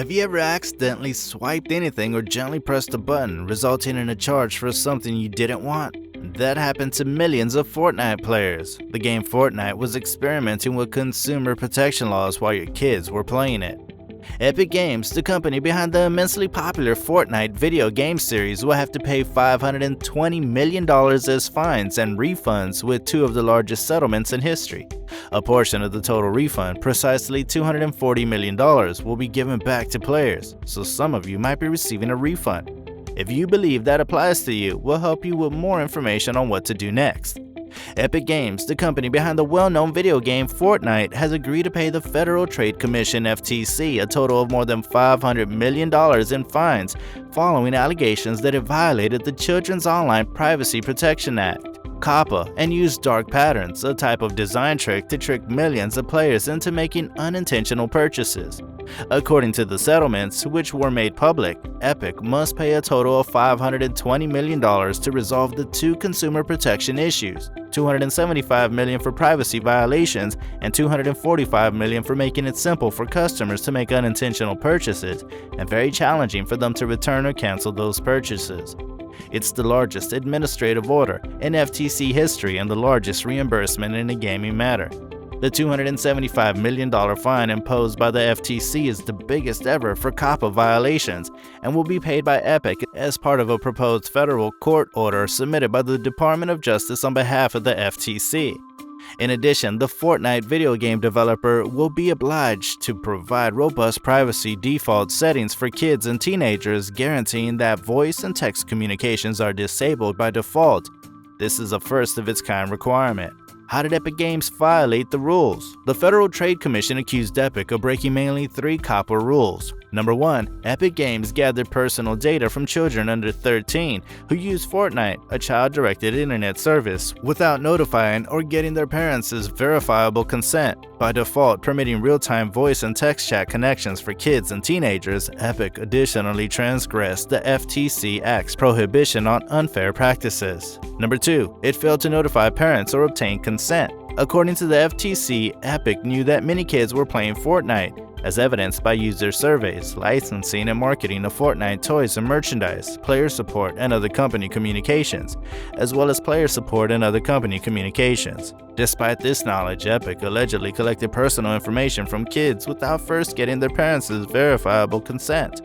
Have you ever accidentally swiped anything or gently pressed a button, resulting in a charge for something you didn't want? That happened to millions of Fortnite players. The game Fortnite was experimenting with consumer protection laws while your kids were playing it. Epic Games, the company behind the immensely popular Fortnite video game series, will have to pay $520 million as fines and refunds, with two of the largest settlements in history. A portion of the total refund, precisely $240 million, will be given back to players, so some of you might be receiving a refund. If you believe that applies to you, we'll help you with more information on what to do next. Epic Games, the company behind the well-known video game Fortnite, has agreed to pay the Federal Trade Commission (FTC) a total of more than $500 million in fines following allegations that it violated the Children's Online Privacy Protection Act, COPPA, and used dark patterns, a type of design trick to trick millions of players into making unintentional purchases. According to the settlements, which were made public, Epic must pay a total of $520 million to resolve the two consumer protection issues, $275 million for privacy violations, and $245 million for making it simple for customers to make unintentional purchases and very challenging for them to return or cancel those purchases. It's the largest administrative order in FTC history and the largest reimbursement in a gaming matter. The $275 million fine imposed by the FTC is the biggest ever for COPPA violations and will be paid by Epic as part of a proposed federal court order submitted by the Department of Justice on behalf of the FTC. In addition, the Fortnite video game developer will be obliged to provide robust privacy default settings for kids and teenagers, guaranteeing that voice and text communications are disabled by default. This is a first-of-its-kind requirement. How did Epic Games violate the rules? The Federal Trade Commission accused Epic of breaking mainly three COPPA rules. Number 1. Epic Games gathered personal data from children under 13 who use Fortnite, a child-directed internet service, without notifying or getting their parents' verifiable consent. By default, permitting real-time voice and text chat connections for kids and teenagers, Epic additionally transgressed the FTC Act's prohibition on unfair practices. Number 2. It failed to notify parents or obtain consent. According to the FTC, Epic knew that many kids were playing Fortnite, as evidenced by user surveys, licensing and marketing of Fortnite toys and merchandise, player support and other company communications, as well as player support and other company communications. Despite this knowledge, Epic allegedly collected personal information from kids without first getting their parents' verifiable consent.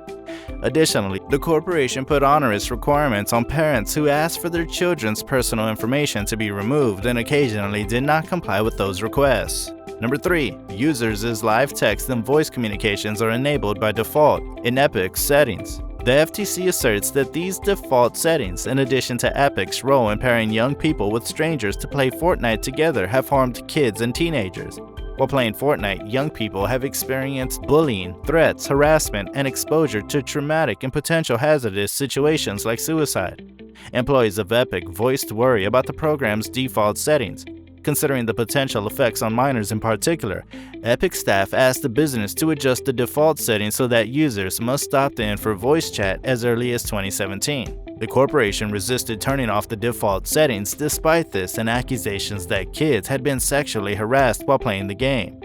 Additionally, the corporation put onerous requirements on parents who asked for their children's personal information to be removed and occasionally did not comply with those requests. Number 3. Users' live text and voice communications are enabled by default in Epic's settings. The FTC asserts that these default settings, in addition to Epic's role in pairing young people with strangers to play Fortnite together, have harmed kids and teenagers. While playing Fortnite, young people have experienced bullying, threats, harassment, and exposure to traumatic and potential hazardous situations like suicide. Employees of Epic voiced worry about the program's default settings. Considering the potential effects on minors in particular, Epic staff asked the business to adjust the default settings so that users must opt in for voice chat as early as 2017. The corporation resisted turning off the default settings despite this and accusations that kids had been sexually harassed while playing the game.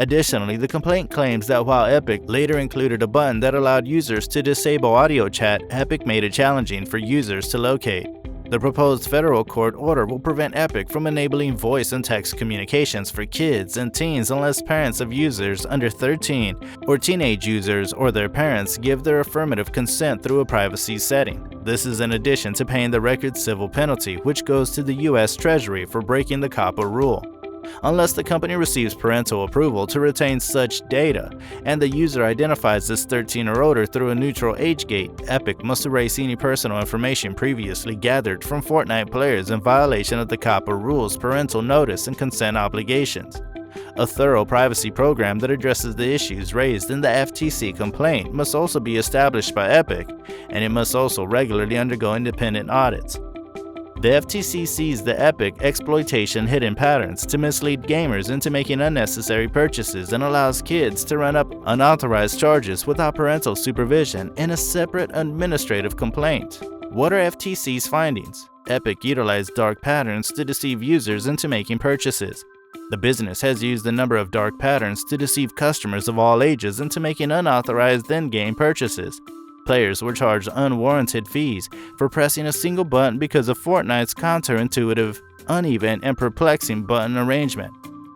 Additionally, the complaint claims that while Epic later included a button that allowed users to disable audio chat, Epic made it challenging for users to locate. The proposed federal court order will prevent Epic from enabling voice and text communications for kids and teens unless parents of users under 13 or teenage users or their parents give their affirmative consent through a privacy setting. This is in addition to paying the record civil penalty, which goes to the U.S. Treasury for breaking the COPPA rule. Unless the company receives parental approval to retain such data, and the user identifies as 13 or older through a neutral age gate, Epic must erase any personal information previously gathered from Fortnite players in violation of the COPPA rules' parental notice and consent obligations. A thorough privacy program that addresses the issues raised in the FTC complaint must also be established by Epic, and it must also regularly undergo independent audits. The FTC sees the Epic exploitation hidden patterns to mislead gamers into making unnecessary purchases and allows kids to run up unauthorized charges without parental supervision in a separate administrative complaint. What are FTC's findings? Epic utilized dark patterns to deceive users into making purchases. The business has used a number of dark patterns to deceive customers of all ages into making unauthorized in-game purchases. Players were charged unwarranted fees for pressing a single button because of Fortnite's counterintuitive, uneven, and perplexing button arrangement.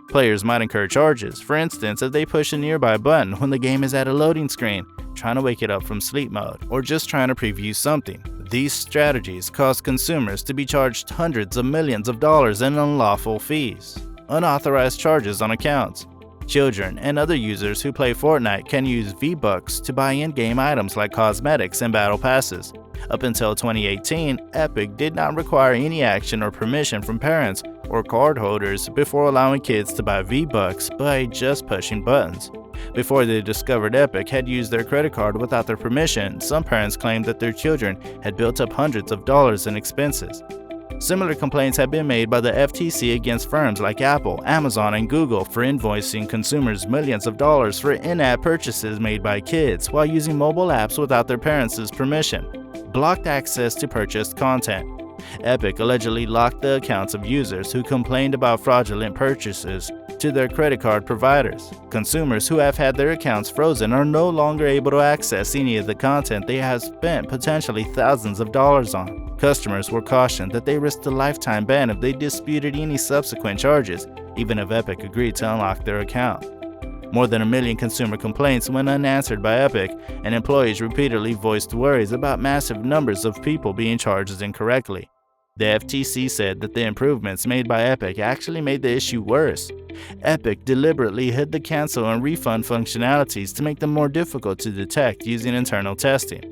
Players might incur charges, for instance, if they push a nearby button when the game is at a loading screen, trying to wake it up from sleep mode, or just trying to preview something. These strategies cause consumers to be charged hundreds of millions of dollars in unlawful fees, unauthorized charges on accounts. Children and other users who play Fortnite can use V-Bucks to buy in-game items like cosmetics and battle passes. Up until 2018, Epic did not require any action or permission from parents or cardholders before allowing kids to buy V-Bucks by just pushing buttons. Before they discovered Epic had used their credit card without their permission, some parents claimed that their children had built up hundreds of dollars in expenses. Similar complaints have been made by the FTC against firms like Apple, Amazon, and Google for invoicing consumers millions of dollars for in-app purchases made by kids while using mobile apps without their parents' permission. Blocked access to purchased content. Epic allegedly locked the accounts of users who complained about fraudulent purchases to their credit card providers. Consumers who have had their accounts frozen are no longer able to access any of the content they have spent potentially thousands of dollars on. Customers were cautioned that they risked a lifetime ban if they disputed any subsequent charges, even if Epic agreed to unlock their account. More than 1 million consumer complaints went unanswered by Epic, and employees repeatedly voiced worries about massive numbers of people being charged incorrectly. The FTC said that the improvements made by Epic actually made the issue worse. Epic deliberately hid the cancel and refund functionalities to make them more difficult to detect using internal testing.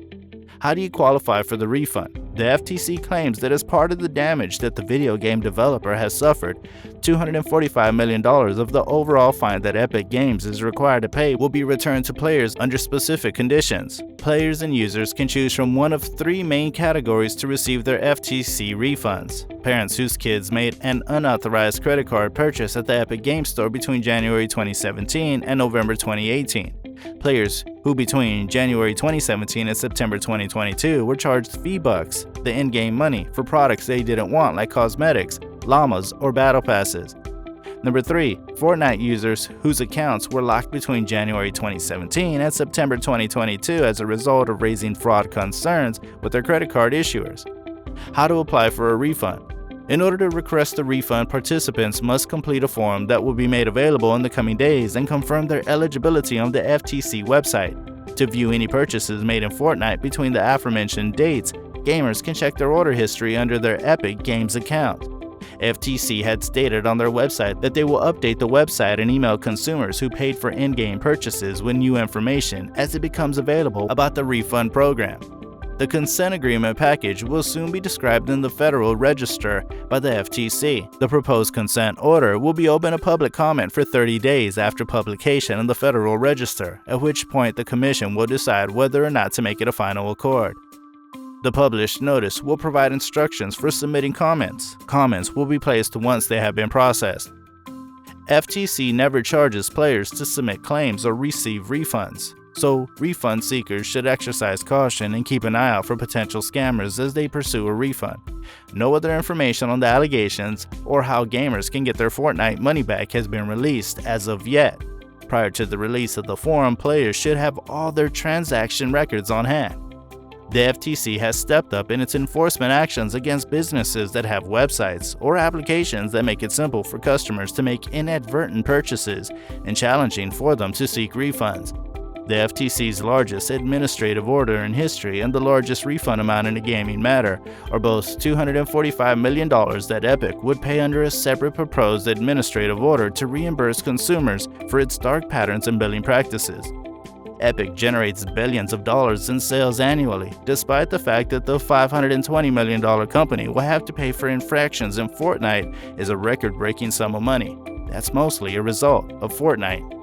How do you qualify for the refund? The FTC claims that as part of the damage that the video game developer has suffered, $245 million of the overall fine that Epic Games is required to pay will be returned to players under specific conditions. Players and users can choose from one of 3 main categories to receive their FTC refunds. Parents whose kids made an unauthorized credit card purchase at the Epic Games Store between January 2017 and November 2018. Players who between January 2017 and September 2022 were charged V-Bucks, the in-game money, for products they didn't want like cosmetics, llamas, or battle passes. Number 3. Fortnite users whose accounts were locked between January 2017 and September 2022 as a result of raising fraud concerns with their credit card issuers. How to apply for a refund. In order to request a refund, participants must complete a form that will be made available in the coming days and confirm their eligibility on the FTC website. To view any purchases made in Fortnite between the aforementioned dates, gamers can check their order history under their Epic Games account. FTC had stated on their website that they will update the website and email consumers who paid for in-game purchases with new information as it becomes available about the refund program. The consent agreement package will soon be described in the Federal Register by the FTC. The proposed consent order will be open to public comment for 30 days after publication in the Federal Register, at which point the Commission will decide whether or not to make it a final accord. The published notice will provide instructions for submitting comments. Comments will be placed once they have been processed. FTC never charges players to submit claims or receive refunds, so refund seekers should exercise caution and keep an eye out for potential scammers as they pursue a refund. No other information on the allegations or how gamers can get their Fortnite money back has been released as of yet. Prior to the release of the forum, players should have all their transaction records on hand. The FTC has stepped up in its enforcement actions against businesses that have websites or applications that make it simple for customers to make inadvertent purchases and challenging for them to seek refunds. The FTC's largest administrative order in history and the largest refund amount in a gaming matter are both $245 million that Epic would pay under a separate proposed administrative order to reimburse consumers for its dark patterns and billing practices. Epic generates billions of dollars in sales annually, despite the fact that the $520 million company will have to pay for infractions in Fortnite is a record-breaking sum of money. That's mostly a result of Fortnite.